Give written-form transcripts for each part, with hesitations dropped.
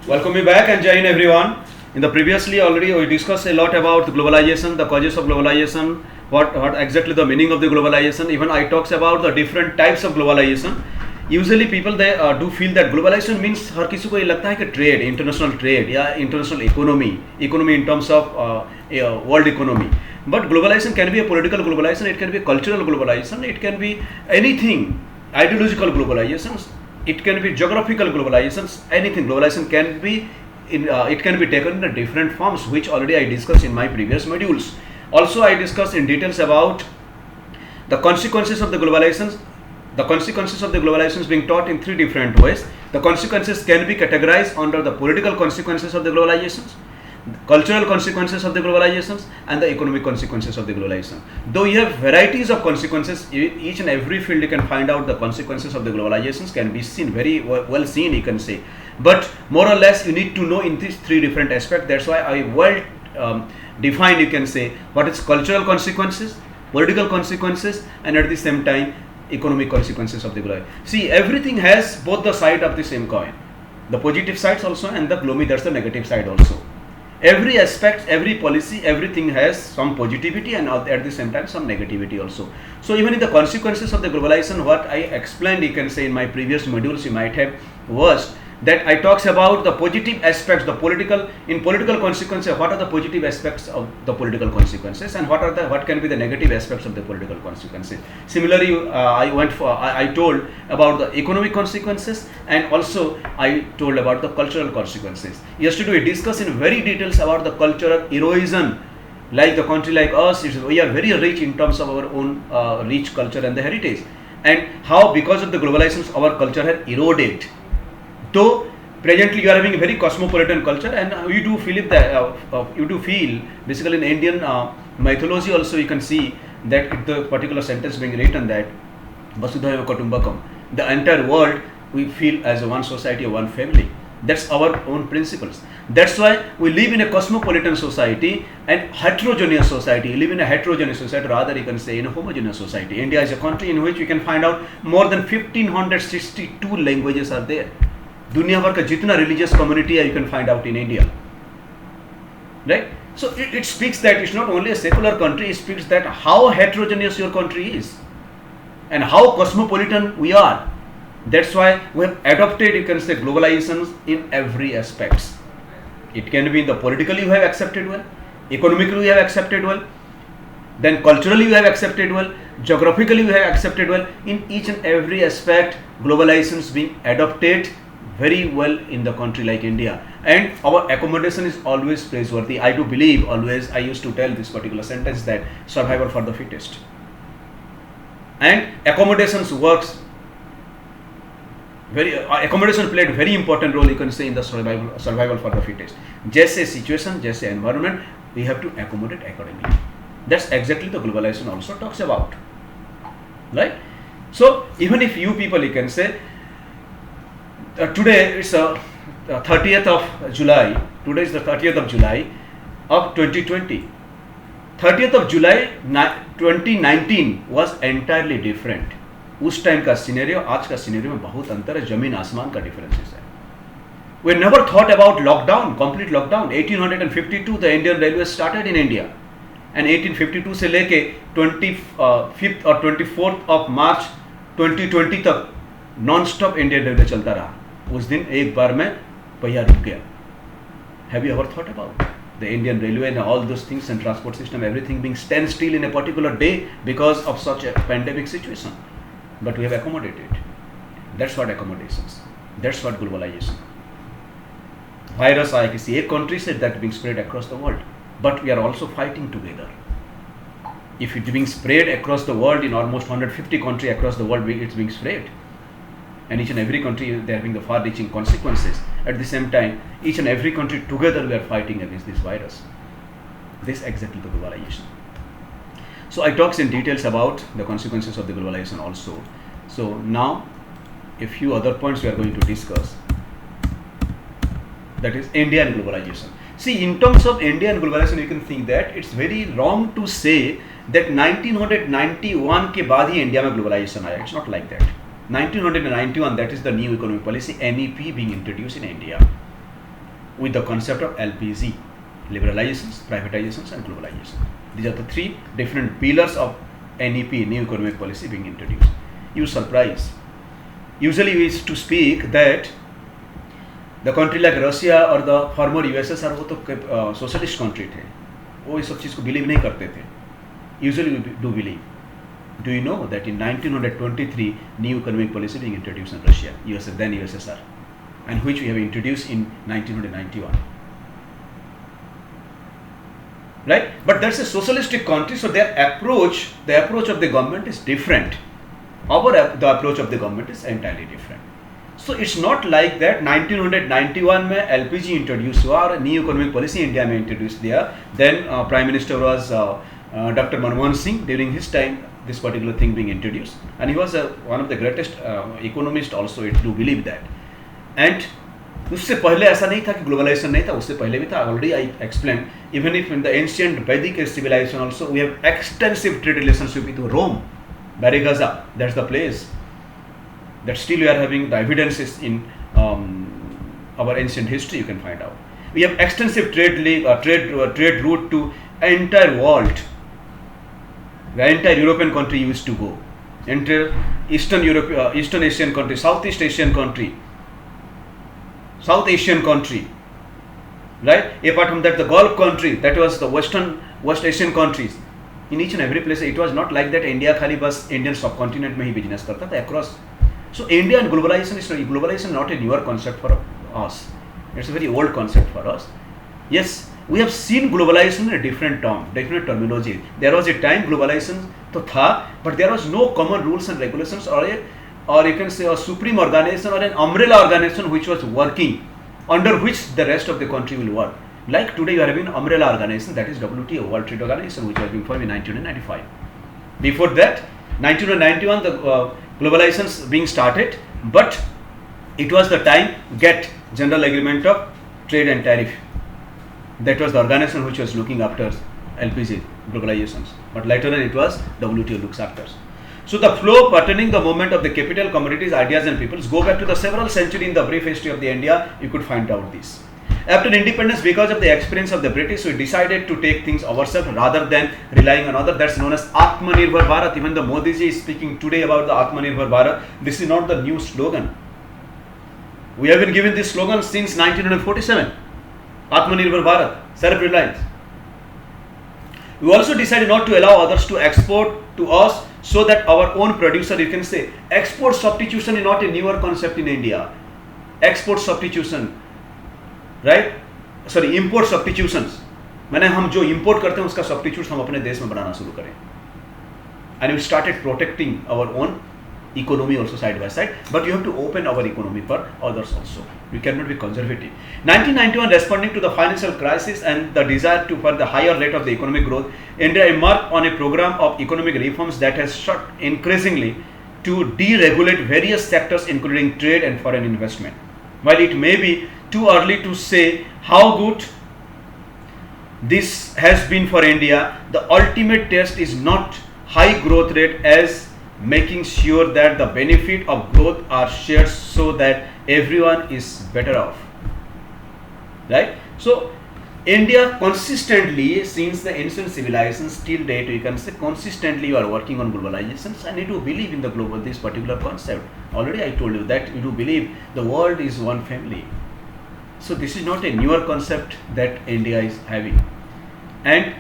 Welcome me back and join everyone. In the previously already we discussed a lot about the globalization, the causes of globalization, what exactly the meaning of the globalization. Even I talks about the different types of globalization. Usually people they do feel that globalization means हर किसी को ये लगता है कि trade, international trade या international economy in terms of world economy. But globalization can be a political globalization, it can be a cultural globalization, it can be anything, ideological globalizations, it can be geographical globalizations, anything. Globalization can be it can be taken in different forms, which already I discussed in my previous modules. Also I discussed in details about the consequences of the globalizations. The consequences of the globalizations being taught in three different ways. The consequences can be categorized under the political consequences of the globalizations, cultural consequences of the globalizations, and the economic consequences of the globalization. Though you have varieties of consequences, each and every field you can find out the consequences of the globalizations can be seen, very well seen you can say. But more or less you need to know in these three different aspects. That's why I well defined, you can say, what is cultural consequences, political consequences, and at the same time economic consequences of the globalization. See, everything has both the side of the same coin, the positive sides also and the gloomy, that's the negative side also. Every aspect, every policy, everything has some positivity and at the same time some negativity also. So even in the consequences of the globalization, what I explained, you can say, in my previous modules you might have watched, that I talks about the positive aspects, the political consequences. What are the positive aspects of the political consequences, and what can be the negative aspects of the political consequences. Similarly, I told about the economic consequences, and also I told about the cultural consequences. Yesterday we discussed in very details about the cultural erosion. Like the country like us, we are very rich in terms of our own rich culture and the heritage, and how because of the globalization our culture has eroded. Though presently you are having a very cosmopolitan culture, and you do feel basically in Indian mythology also you can see that the particular sentence being written that Vasudhaiva Kutumbakam, the entire world we feel as a one society or one family. That's our own principles. That's why we live in a cosmopolitan society and heterogeneous society. We live in a heterogeneous society, rather you can say in a homogeneous society. India is a country in which we can find out more than 1562 languages are there. दुनिया भर का जितना religious community है you can find out in India, right? So it speaks that it's not only a secular country, it speaks that how heterogeneous your country is and how cosmopolitan we are. That's why we have adopted, you can say, globalizations in every aspects. It can be in the politically you have accepted well, economically you have accepted well, then culturally you have accepted well, geographically you have accepted well. In each and every aspect globalizations being adopted very well in the country like India, and our accommodation is always praiseworthy. I do believe always, I used to tell this particular sentence that survival for the fittest, and accommodations works very accommodation played very important role, you can say, in the survival for the fittest. जैसे situation, जैसे environment, we have to accommodate accordingly. That's exactly the globalization also talks about, right? So even if you people, you can say, today is 30th of July. Today is the 30th of July of 2020. 30th of July 2019 was entirely different. उस time का scenario आज का scenario में बहुत अंतर है, जमीन आसमान का डिफरेंसेस है. We never thought about lockdown, complete lockdown. 1852 the Indian Railway started in India, and 1852 से लेके 25th और 24th of March 2020 तक नॉन स्टॉप इंडियन रेलवे चलता रहा. उस दिन एक बार में पहिया रुक गया. Have you ever thought about the Indian Railway and all those things and transport system, everything being stand still in a particular day because of such a pandemic situation? But we have accommodated. That's what accommodations. That's what globalization. Virus आया किसी एक country से, that being spread across the world. But we are also fighting together. If it's being spread across the world in almost 150 countries across the world, it's being spread. And each and every country they are having the far-reaching consequences. At the same time, each and every country together we are fighting against this virus. This is exactly the globalization. So I talks in details about the consequences of the globalization also. So now a few other points we are going to discuss. That is India and globalization. See, in terms of India and globalization, you can think that it's very wrong to say that 1991 के बाद ही India में globalization आया. It's not like that. 1991, that is the new economic policy, NEP, being introduced in India. with the concept of LPG, liberalizations, privatizations and globalization. These are the three different pillars of NEP, New Economic Policy, being introduced. You surprise. Usually we used to speak that the country like Russia or the former USSR वो तो socialist country थे, वो इस सब चीज़ को believe नहीं करते थे. Usually we do believe. Do you know that in 1923 new economic policy being introduced in Russia, then USSR, and which we have introduced in 1991. Right? But that's a socialistic country, so the approach of the government is different. The approach of the government is entirely different. So it's not like that 1991 में LPG introduced हुआ और new economic policy India में introduced दिया. Then Prime Minister was Dr. Manmohan Singh. During his time this particular thing being introduced, and he was one of the greatest economists also, I do believe that. And उससे पहले ऐसा नहीं था कि globalisation नहीं था, उससे पहले भी था. Already I explained, even if in the ancient Vedic civilization also we have extensive trade relationship with Rome, Barigazza, that's the place that still we are having the evidences in our ancient history. You can find out we have extensive trade route to entire world. The entire European country used to go, entire Eastern Asian country, Southeast Asian country, South Asian country, right? Apart from that, the Gulf country, that was the West Asian countries. In each and every place, it was not like that India खाली बस Indian subcontinent में ही business करता था, across. So India and globalization is not a newer concept for us. It's a very old concept for us. Yes, we have seen globalization in a different terminology. There was a time globalization तो था, but there was no common rules and regulations, or you can say a supreme organization or an umbrella organization which was working, under which the rest of the country will work. Like today you are having an umbrella organization, that is WTO, World Trade Organization, which was being formed in 1995. Before that, 1991 the globalizations being started, but it was the time GATT, General Agreement of Trade and Tariff. That was the organization which was looking after LPG globalizations, but later on it was WTO looks after. So the flow pertaining the movement of the capital, commodities, ideas and peoples go back to the several centuries in the brief history of the India. You could find out this. After independence, because of the experience of the British, we decided to take things ourselves rather than relying on others. That's known as Atmanirbhar Bharat. Even the Modi ji is speaking today about the Atmanirbhar Bharat. This is not the new slogan. We have been given this slogan since 1947. Atmanirbhar Bharat, self-reliance. We also decided not to allow others to export to us, so that our own producer, you can say, export substitution is not a newer concept in India. Export substitution, right? Sorry, import substitutions. मैंने हम जो import करते हैं उसका substitutes हम अपने देश में बनाना शुरू करें. And we started protecting our own economy also side by side, but you have to open our economy for others also. We cannot be conservative. 1991, responding to the financial crisis and the desire for the higher rate of the economic growth, India embarked on a program of economic reforms that has sought increasingly to deregulate various sectors including trade and foreign investment. While it may be too early to say how good this has been for India, the ultimate test is not high growth rate as making sure that the benefit of growth are shared so that everyone is better off, right? So India consistently, since the ancient civilizations till date, you can say consistently you are working on globalizations, and you do believe in the global, this particular concept. Already I told you that you do believe the world is one family. So this is not a newer concept that India is having, and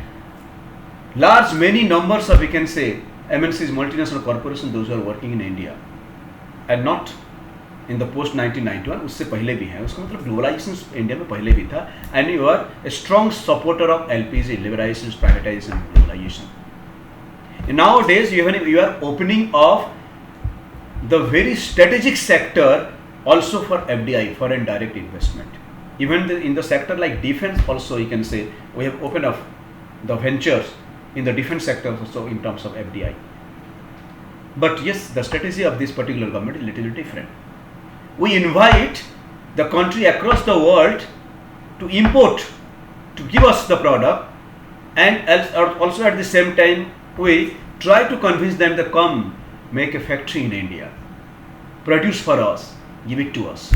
many numbers of, we can say, MNCs, multinational corporations, those who are working in India, and not in the post 1991, उससे पहले भी है. उसका मतलब globalisation India में पहले भी था, and you are a strong supporter of LPG, liberalization, privatization, globalization. And nowadays you are opening of the very strategic sector also for FDI, foreign direct investment. Even in the sector like defense also, you can say we have opened up the ventures in the defense sector also in terms of FDI. But yes, the strategy of this particular government is a little different. We invite the country across the world to import, to give us the product, and also at the same time we try to convince them to come make a factory in India, produce for us, give it to us.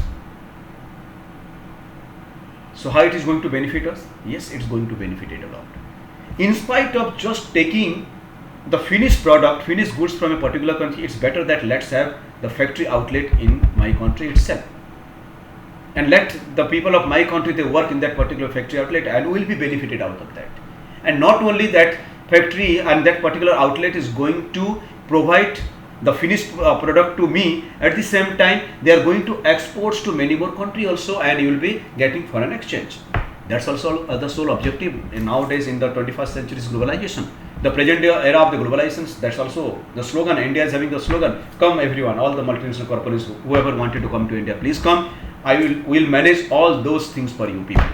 So how it is going to benefit us? Yes, it's going to benefit it a lot. In spite of just taking the finished product, finished goods from a particular country, it's better that let's have the factory outlet in my country itself. And let the people of my country, they work in that particular factory outlet and will be benefited out of that. And not only that factory and that particular outlet is going to provide the finished product to me, at the same time they are going to export to many more countries also, and you will be getting foreign exchange. That's also the sole objective nowadays in the 21st century's globalization. The present era of the globalization, that's also the slogan. India is having the slogan, come everyone, all the multinational corporations, whoever wanted to come to India, please come. Will manage all those things for you people.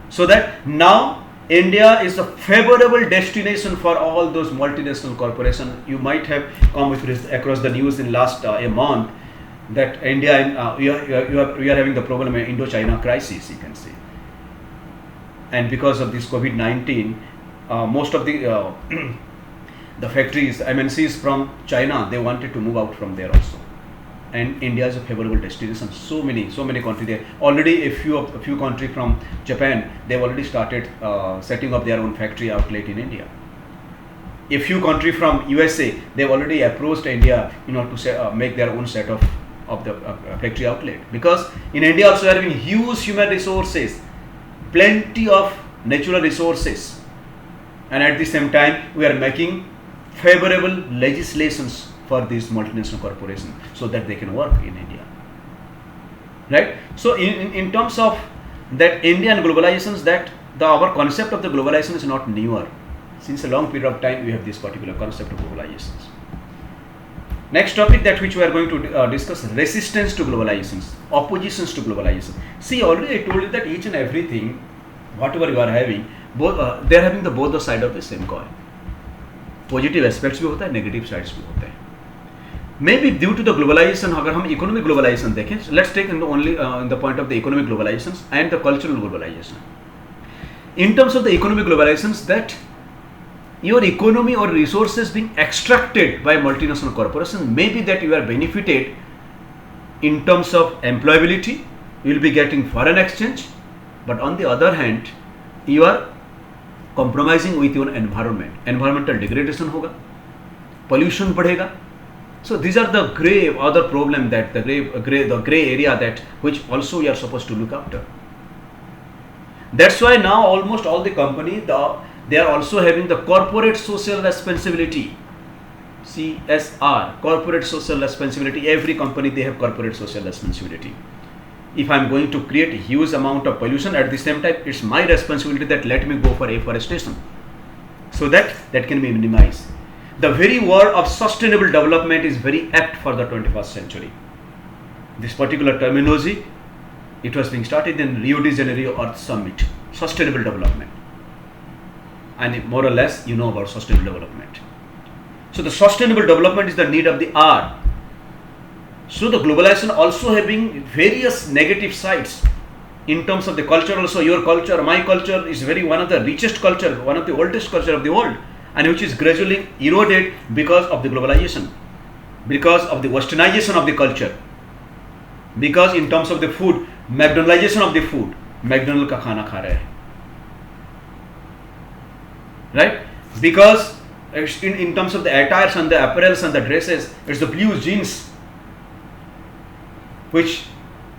So that now India is a favorable destination for all those multinational corporations. You might have come across the news in last a month that India and we are having the problem of Indo-China crisis, you can say. And because of this COVID-19, most of the the factories, MNCs from China, they wanted to move out from there also. And India is a favorable destination. So many countries there. Already a few countries from Japan, they've already started setting up their own factory outlet in India. A few countries from USA, they've already approached India, to make their own set of the factory outlet. Because in India also we are having huge human resources, plenty of natural resources, and at the same time we are making favorable legislations for these multinational corporations so that they can work in India, right? So in terms of that Indian globalizations, that our concept of the globalization is not newer. Since a long period of time we have this particular concept of globalizations. Next topic that which we are going to discuss, resistance to globalizations, oppositions to globalization. See, already I told you that each and everything, whatever you are having, both they are having both the side of the same coin. Positive aspects भी होता है, negative sides भी होते हैं. May be due to the globalization, अगर हम economic globalization देखें, let's take in only in the point of the economic globalization and the cultural globalization. In terms of the economic globalizations, that your economy or resources being extracted by multinational corporations, maybe that you are benefited in terms of employability, you will be getting foreign exchange, but on the other hand you are compromising with your environment. Environmental degradation होगा, pollution बढ़ेगा. So these are the grave other problem, that the gray area that which also we are supposed to look after. That's why now almost all the companies, they are also having the corporate social responsibility, CSR, corporate social responsibility. Every company, they have corporate social responsibility. If I am going to create a huge amount of pollution, at the same time it's my responsibility that let me go for afforestation so that can be minimized. The very word of sustainable development is very apt for the 21st century. This particular terminology, it was being started in Rio de Janeiro Earth Summit, sustainable development. And more or less you know about sustainable development. So the sustainable development is the need of the hour. So the globalization also having various negative sides in terms of the culture also. Your culture, my culture is one of the richest culture, one of the oldest culture of the world, and which is gradually eroded because of the globalization, because of the westernization of the culture, because in terms of the food, McDonaldization of the food, McDonald का खाना खा रहे हैं, right? Because in terms of the attires and the apparels and the dresses, it's the blue jeans which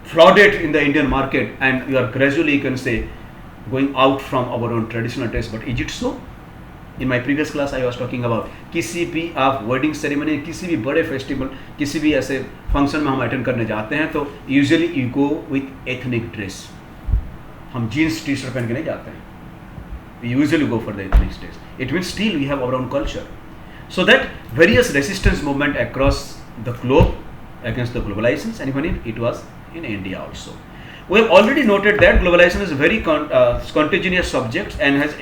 flooded in the Indian market, and we are gradually, you can say, going out from our own traditional dress. But is it so? In my previous class I was talking about किसी भी आप wedding ceremony, किसी भी बड़े festival, किसी भी ऐसे function में हम attend करने जाते हैं तो usually you go with ethnic dress. हम jeans t-shirt पहन के नहीं जाते हैं. We usually go for the ethnic dress. It means still we have our own culture. So that various resistance movement across the globe against the globalizations, and even it was in India also. We have already noted that globalization is a very contagious subject and has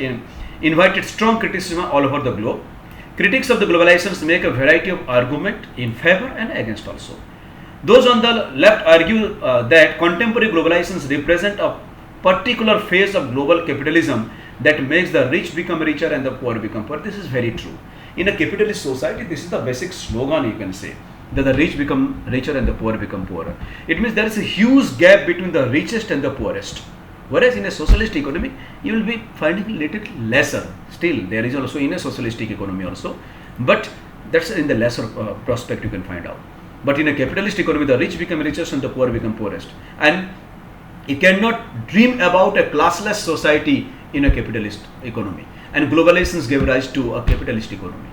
invited strong criticism all over the globe. Critics of the globalizations make a variety of arguments in favor and against also. Those on the left argue that contemporary globalizations represent a particular phase of global capitalism that makes the rich become richer and the poor become poor. This is very true. In a capitalist society, this is the basic slogan, you can say. that the rich become richer and the poor become poorer. It means there is a huge gap between the richest and the poorest. Whereas in a socialist economy, you will be finding little lesser. Still, there is also in a socialistic economy also, but that's in the lesser prospect you can find out. But in a capitalist economy, the rich become richest and the poor become poorest. And you cannot dream about a classless society in a capitalist economy. And globalizations gave rise to a capitalist economy.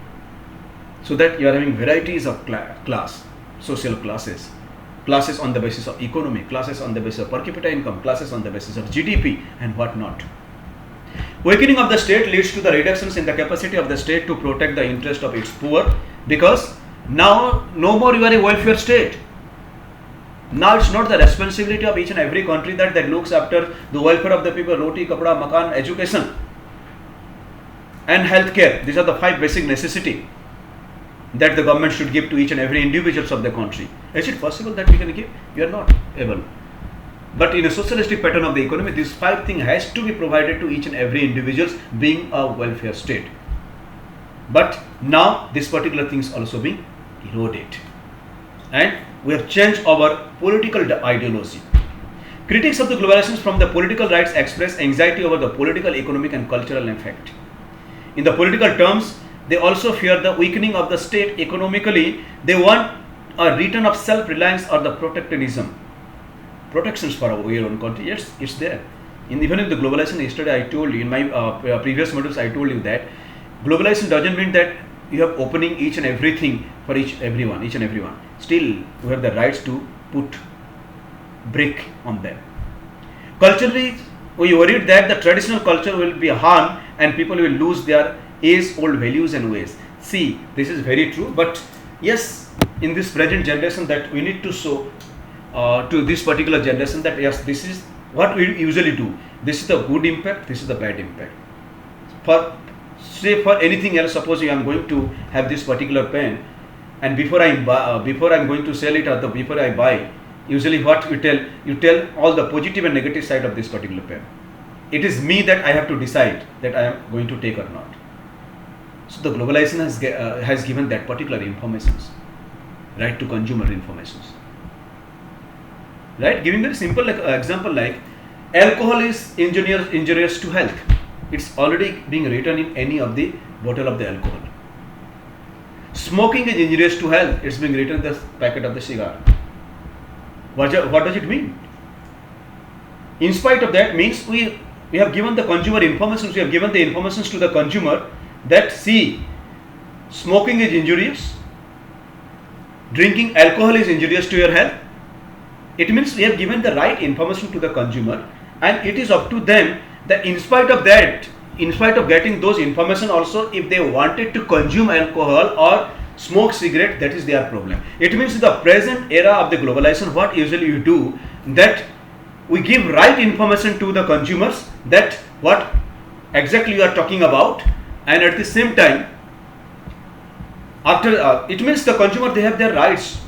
So that you are having varieties of class, social classes. Classes on the basis of economy, classes on the basis of per capita income, classes on the basis of GDP and whatnot. Weakening of the state leads to the reductions in the capacity of the state to protect the interest of its poor, because now no more you are a welfare state. Now it's not the responsibility of each and every country that looks after the welfare of the people, roti, kapda, makan, education and healthcare. These are the 5 basic necessities that the government should give to each and every individuals of the country. Is it possible that we can give? You are not able. But in a socialistic pattern of the economy, these 5 things has to be provided to each and every individuals, being a welfare state. But now this particular thing is also being eroded, and we have changed our political ideology. Critics of the globalization from the political rights express anxiety over the political, economic and cultural effect. In the political terms, they also fear the weakening of the state economically. They want a return of self-reliance or the protectionism. Protections for our own country, yes, it's there. Even in the globalization, yesterday I told you, in my previous modules I told you that globalization doesn't mean that you have opening each and everything for each and everyone. Still, you have the rights to put brick on them. Culturally, we worried that the traditional culture will be harmed and people will lose their age-old values and ways. See, this is very true, but yes, in this present generation that we need to show to this particular generation that yes, this is what we usually do. This is the good impact, this is the bad impact. For anything else, suppose I am going to have this particular pen, and before I am going to sell it or before I buy, usually what you tell all the positive and negative side of this particular pen. It is me that I have to decide that I am going to take or not. So the globalization has given that particular informations, right to consumer informations. Right, giving a simple example like alcohol is injurious to health. It's already being written in any of the bottle of the alcohol. Smoking is injurious to health. It's being written in the packet of the cigar. What does it mean? In spite of that, means we have given the consumer information. We have given the information to the consumer that see, smoking is injurious, drinking alcohol is injurious to your health. It means we have given the right information to the consumer, and it is up to them that in spite of getting those information also, if they wanted to consume alcohol or smoke cigarette, that is their problem. It means the present era of the globalization, what usually you do, that we give right information to the consumers that what exactly you are talking about, and at the same time, after it means the consumer, they have their rights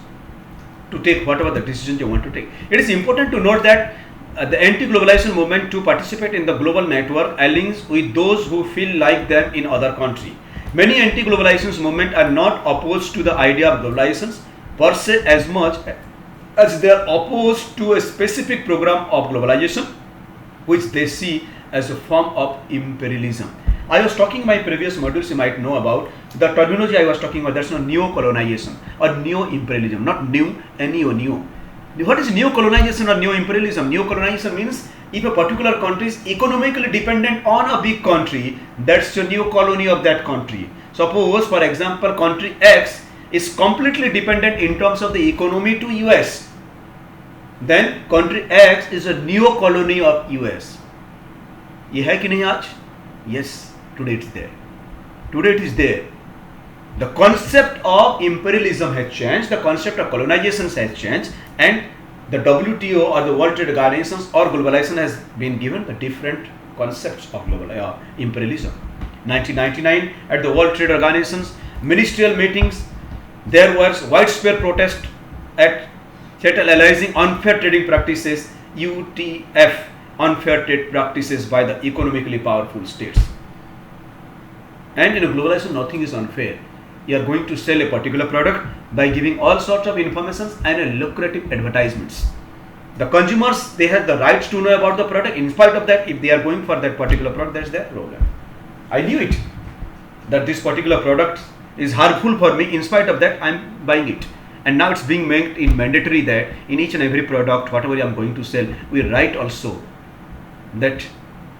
to take whatever the decisions they want to take. It is important to note that the anti-globalization movement to participate in the global network aligns with those who feel like them in other countries. Many anti-globalization movements are not opposed to the idea of globalization per se as much as they are opposed to a specific program of globalization, which they see as a form of imperialism. I was talking in my previous modules, you might know about the terminology I was talking about. That's not neo-colonization or neo-imperialism, not new, neo. What is neo-colonization or neo-imperialism? Neo-colonization means if a particular country is economically dependent on a big country, that's a new colony of that country. Suppose, for example, country X is completely dependent in terms of the economy to US. Then country X is a neo-colony of US. ये है कि नहीं आज? Yes, today it's there. Today it is there. The concept of imperialism has changed, the concept of colonization has changed, and the WTO or the World Trade Organization or globalization has been given the different concepts of global imperialism. 1999 at the World Trade Organization's ministerial meetings, there was widespread protest at analyzing unfair trading practices, UTF, unfair trade practices by the economically powerful states. And in a globalization, nothing is unfair. You are going to sell a particular product, by giving all sorts of informations and lucrative advertisements. The consumers, they have the rights to know about the product. In spite of that, if they are going for that particular product, that's their problem. I knew it, that this particular product is harmful for me. In spite of that, I'm buying it. And now it's being made in mandatory that in each and every product, whatever I'm going to sell, we write also that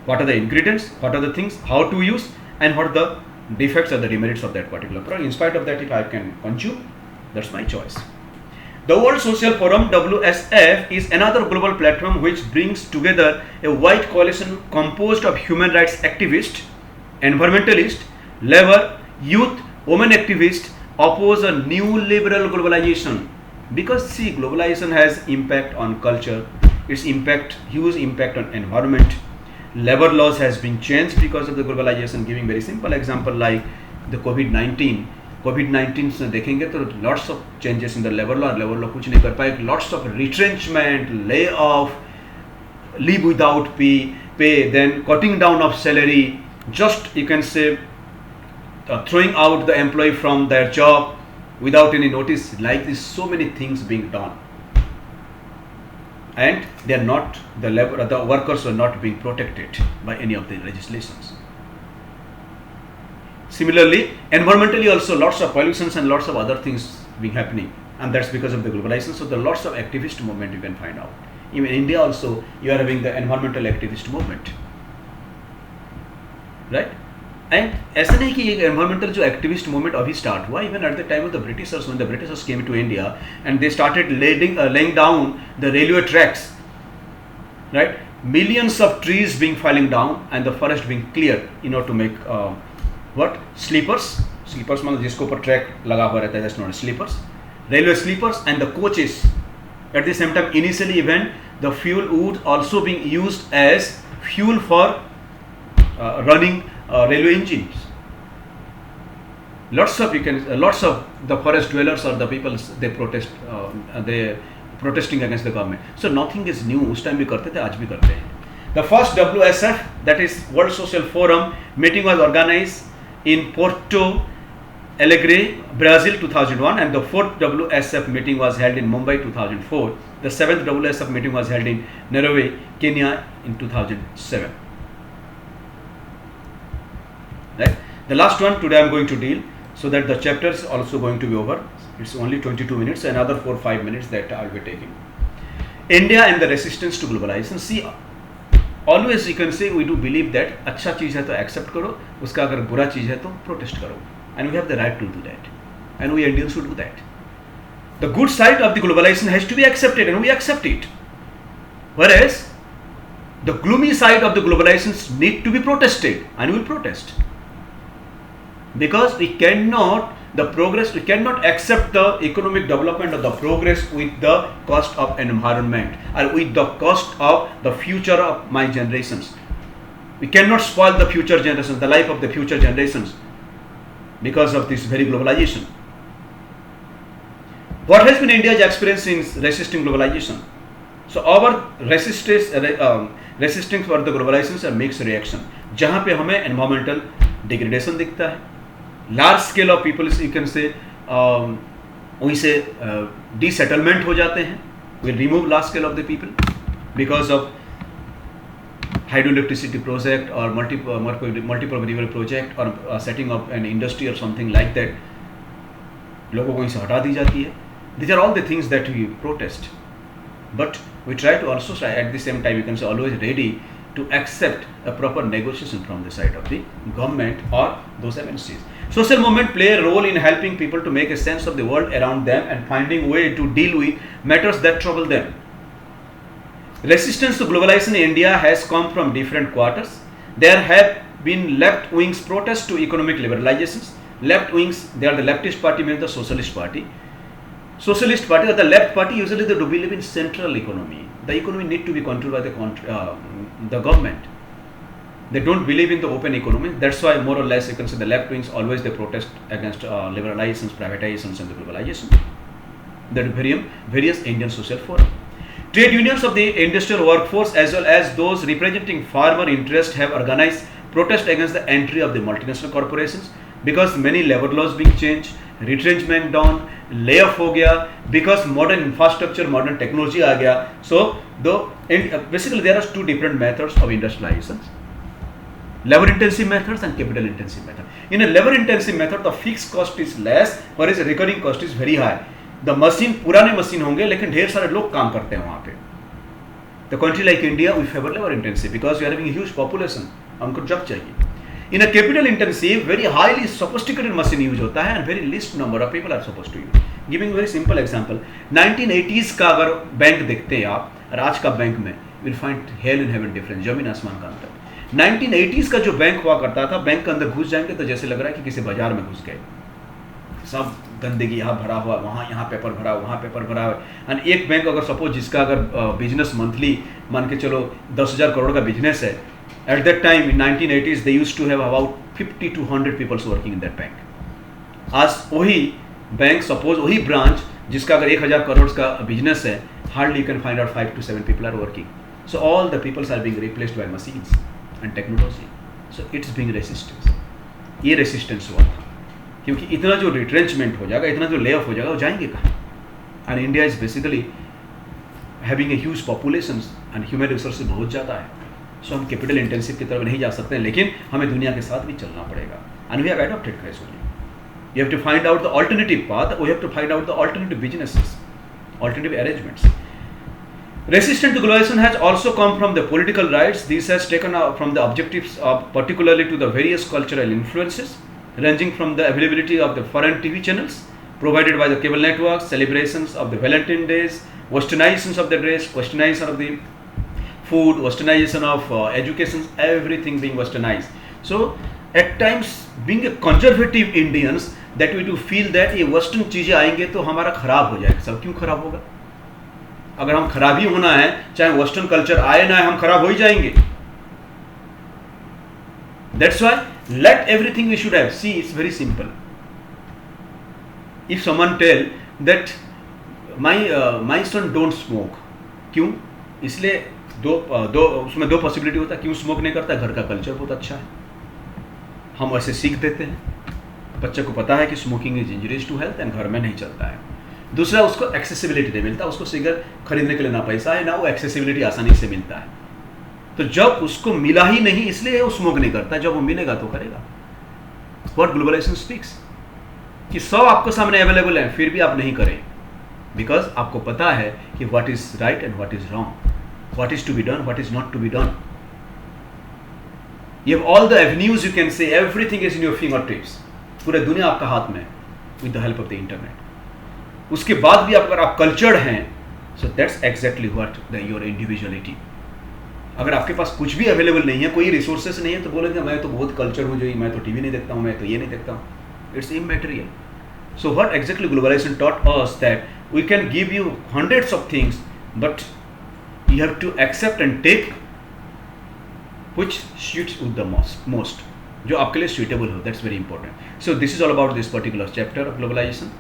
what are the ingredients, what are the things, how to use, and what are the defects or the demerits of that particular product. In spite of that, if I can consume, that's my choice. The World Social Forum, WSF, is another global platform which brings together a wide coalition composed of human rights activists, environmentalists, labor, youth, women activists, oppose a new liberal globalization. Because see, globalization has impact on culture, its impact, huge impact on environment. Labor laws has been changed because of the globalization. Giving very simple example like the COVID-19 से देखेंगे तो lots of changes in the labor law कुछ नहीं कर पाए, lots of retrenchment, layoff, leave without pay, then cutting down of salary, just you can say throwing out the employee from their job without any notice. Like this, so many things being done, and they are not, the workers are not being protected by any of the legislations. Similarly, environmentally also lots of pollutions and lots of other things being happening, and that's because of the globalization. So there are lots of activist movement you can find out. Even in India also you are having the environmental activist movement, right? And ऐसा नहीं कि ये environmental जो activist movement अभी start हुआ, even at the time of the Britishers, when the Britishers came to India and they started laying down the railway tracks, right? Millions of trees being falling down and the forest being cleared in order to make what? Sleepers मतलब जिसको ऊपर track लगा हुआ रहता है, that's not sleepers, railway sleepers and the coaches. At the same time, initially even the fuel would also being used as fuel for running railway engines. Lots of the forest dwellers or the people, they protest, they protesting against the government. So nothing is new. उस time भी करते थे, आज भी करते हैं. The first WSF, that is World Social Forum meeting, was organized in Porto Alegre, Brazil 2001, and the 4th WSF meeting was held in Mumbai 2004. The 7th WSF meeting was held in Nairobi, Kenya in 2007. Right? The last one today I am going to deal, so that the chapter is also going to be over. It's only 22 minutes, another 4-5 minutes that I will be taking. India and the resistance to globalization. See, always you can say we do believe that अच्छा चीज़ है तो accept करो, उसका अगर बुरा चीज़ है तो protest करो, and we have the right to do that, and we Indians should do that. The good side of the globalization has to be accepted, and we accept it, whereas the gloomy side of the globalization need to be protested, and we will protest, because we cannot accept the economic development or the progress with the cost of environment or with the cost of the future of my generations. We cannot spoil the future generations, the life of the future generations, because of this very globalization. What has been India's experience in resisting globalization? So our resistance for the globalization is a mixed reaction. जहाँ पे हमें environmental degradation दिखता है, large scale of people, you can say, वहीं से desettlement हो जाते हैं. We remove large scale of the people because of hydroelectricity project or multiple river project or setting up an industry or something like that. लोगों को वहीं से हटा दी जाती है. These are all the things that we protest, but we try to also try at the same time, you can say, always ready to accept a proper negotiation from the side of the government or those MNCs. Social movement play a role in helping people to make a sense of the world around them and finding way to deal with matters that trouble them. Resistance to globalization in India has come from different quarters. There have been left wings protests to economic liberalizations. Left wings, they are the leftist party, means the socialist party. Socialist party or the left party, usually they do believe in central economy. The economy need to be controlled by the government. They don't believe in the open economy. That's why more or less you can say the left wings always they protest against liberalizations, privatizations and the globalization. There are various Indian social forum. Trade unions of the industrial workforce as well as those representing farmer interests have organized protest against the entry of the multinational corporations, because many labor laws being changed, retrenchment done, lay off हो गया, because modern infrastructure, modern technology आ गया. So दो basically there are two different methods of industrialisation, labor intensive methods and capital intensive method. In a labor intensive method the fixed cost is less whereas recurring cost is very high. The machine पुराने machine होंगे लेकिन ढेर सारे लोग काम करते हैं वहाँ पे. The country like India we favor labor intensive because we are having a huge population, हमको जॉब चाहिए. In a capital intensive very highly sophisticated machine use होता है and very least number of people are supposed to use. Giving a very simple example, 1980s का अगर bank देखते हैं आप और आज का बैंक में will find hell and heaven difference, जमीन आसमान का अंतर. 1980s का जो बैंक हुआ करता था, बैंक के अंदर घुस जाएंगे तो जैसे लग रहा है कि किसी बाजार में घुस गए. सब गंदगी यहाँ भरा हुआ, वहाँ यहाँ पेपर भरा, वहाँ पेपर भरा हुआ. एंड एक बैंक अगर सपोज जिसका अगर बिजनेस मंथली मान के चलो 10,000 करोड़ का बिजनेस है, at that time in 1980s they used to have about 50 to 100 peoples working in that bank. आज वही बैंक सपोज वही ब्रांच जिसका अगर 1,000 करोड़ का बिजनेस है, hardly you can find out 5 to 7 people are working. So all the peoples are being replaced by machines and technology. So it's being resistance. ये resistance हुआ था क्योंकि इतना जो रिट्रेंचमेंट हो जाएगा, इतना जो ले ऑफ हो जाएगा, वो जाएंगे कहाँ. And India is basically having a huge population and human resources बहुत ज़्यादा है. सो हम कैपिटल इंटेंसिव की तरफ नहीं जा सकते हैं, लेकिन हमें दुनिया के साथ भी चलना पड़ेगा. And we have adopted gradually. You have to find out the alternative path, we have to find out the alternative businesses, alternative arrangements. Resistance to globalization has also come from the political rights. This has taken from the objectives of particularly to the various cultural influences, ranging from the availability of the foreign TV channels provided by the cable networks, celebrations of the Valentine days, westernizations of the dress, westernization of the food, westernization of education, everything being westernized. So at times being a conservative Indians that we do feel that ये western चीज़ें आएंगे तो हमारा खराब हो जाएगा. सब क्यों खराब होगा? अगर हम खराब ही होना है, चाहे वेस्टर्न कल्चर आए ना, हम खराब हो ही जाएंगे. That's why let everything we should have. See it's very simple. If someone tell that my son don't smoke, क्यों? इसलिए उसमें दो पॉसिबिलिटी होता है. क्यों स्मोक नहीं करता? घर का कल्चर बहुत अच्छा है, हम ऐसे सीख देते हैं. बच्चे को पता है कि smoking is injurious to health and घर में नहीं चलता है. दूसरा, उसको एक्सेसिबिलिटी नहीं मिलता. उसको सिगरेट खरीदने के लिए ना पैसा है ना वो एक्सेसिबिलिटी आसानी से मिलता है. तो जब उसको मिला ही नहीं इसलिए वो स्मोक नहीं करता, जब वो मिलेगा तो करेगा. व्हाट ग्लोबलाइजेशन स्पीक्स कि 100 आपको सामने अवेलेबल है फिर भी आप नहीं करें, बिकॉज आपको पता है कि what is right and what is wrong, what is to be done, what is not to be done. You have all the avenues, you can say everything is in your finger tips. पूरे दुनिया आपका हाथ में with the help of the internet. उसके बाद भी अगर आप कल्चर्ड हैं, so that's exactly what your individuality. अगर आपके पास कुछ भी अवेलेबल नहीं है, कोई रिसोर्सेस नहीं है, तो बोलेंगे मैं तो बहुत कल्चर हूँ, जो मैं तो टीवी नहीं देखता हूँ, मैं तो ये नहीं देखता हूँ. It's immaterial. So what exactly globalization taught us that we can give you hundreds of things but you have to accept and take which suits with the most, जो आपके लिए सुइटेबल हो. That's very important. So this is all about this particular chapter of globalization,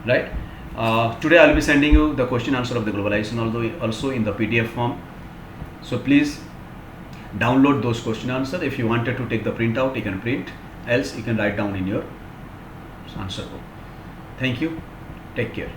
right? Today I'll be sending you the question answer of the globalization, although also in the PDF form. So please download those question answer. If you wanted to take the printout, you can print. Else you can write down in your answer book. Thank you. Take care.